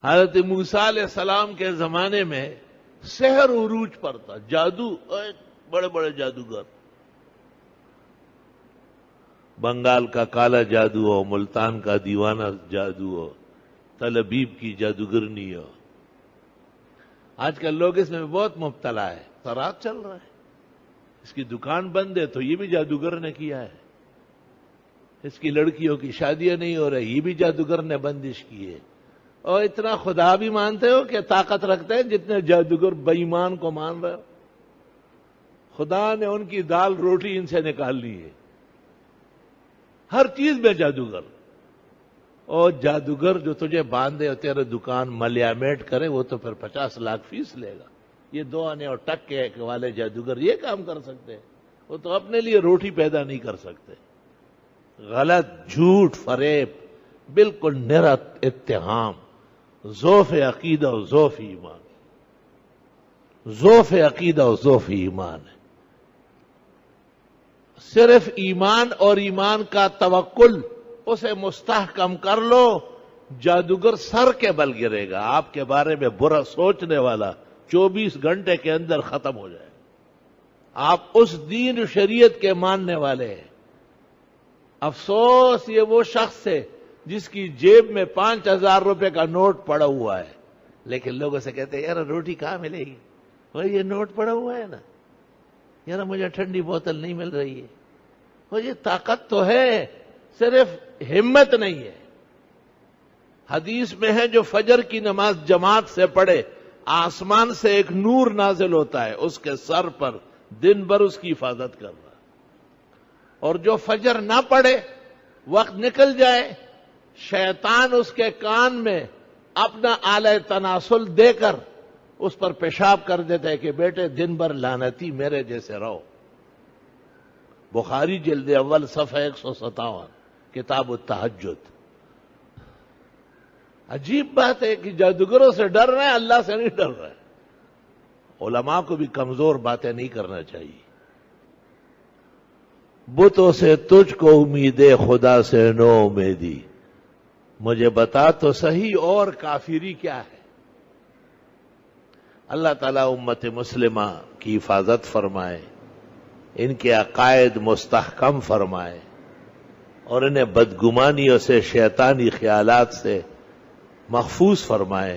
حضرت موسیٰ علیہ السلام کے زمانے میں سحر عروج پر تھا، جادو، بڑے بڑے جادوگر، بنگال کا کالا جادو ہو، ملتان کا دیوانہ جادو ہو، تلبیب کی جادوگرنی ہو۔ آج کل لوگ اس میں بہت مبتلا ہے، ترات چل رہا ہے، اس کی دکان بند ہے تو یہ بھی جادوگر نے کیا ہے، اس کی لڑکیوں کی شادیاں نہیں ہو رہی، یہ بھی جادوگر نے بندش کی ہے۔ اور اتنا خدا بھی مانتے ہو کہ طاقت رکھتے ہیں جتنے جادوگر بے ایمان کو مان رہے ہو؟ خدا نے ان کی دال روٹی ان سے نکالنی ہے، ہر چیز میں جادوگر۔ اور جادوگر جو تجھے باندھے اور تیرے دکان ملیامیٹ کرے وہ تو پھر 50 لاکھ فیس لے گا۔ یہ 2 آنے اور ٹکے والے جادوگر یہ کام کر سکتے ہیں، وہ تو اپنے لیے روٹی پیدا نہیں کر سکتے۔ غلط، جھوٹ، فریب، بالکل نرا اتہام، ضعف عقیدہ و ضعف ایمان، ضعف عقیدہ و ضعف ایمان ہے۔ صرف ایمان اور ایمان کا توکل، اسے مستحکم کر لو، جادوگر سر کے بل گرے گا، آپ کے بارے میں برا سوچنے والا 24 گھنٹے کے اندر ختم ہو جائے۔ آپ اس دین و شریعت کے ماننے والے ہیں۔ افسوس یہ وہ شخص ہے جس کی جیب میں 5000 روپے کا نوٹ پڑا ہوا ہے، لیکن لوگوں سے کہتے ہیں یار روٹی کہاں ملے گی؟ وہ یہ نوٹ پڑا ہوا ہے نا، یار مجھے ٹھنڈی بوتل نہیں مل رہی ہے۔ وہ یہ طاقت تو ہے، صرف ہمت نہیں ہے۔ حدیث میں ہے جو فجر کی نماز جماعت سے پڑھے، آسمان سے ایک نور نازل ہوتا ہے اس کے سر پر، دن بھر اس کی حفاظت کر رہا۔ اور جو فجر نہ پڑھے، وقت نکل جائے، شیطان اس کے کان میں اپنا آلہ تناسل دے کر اس پر پیشاب کر دیتا ہے کہ بیٹے دن بھر لعنتی میرے جیسے رہو۔ بخاری جلد اول صفحہ 157، کتاب التہجد۔ عجیب بات ہے کہ جادوگروں سے ڈر رہے ہیں، اللہ سے نہیں ڈر رہے۔ علماء کو بھی کمزور باتیں نہیں کرنا چاہیے۔ بتوں سے تجھ کو امید خدا سے نو امیدی، مجھے بتا تو صحیح اور کافری کیا ہے۔ اللہ تعالیٰ امت مسلمہ کی حفاظت فرمائے، ان کے عقائد مستحکم فرمائے، اور انہیں بدگمانیوں سے، شیطانی خیالات سے محفوظ فرمائے۔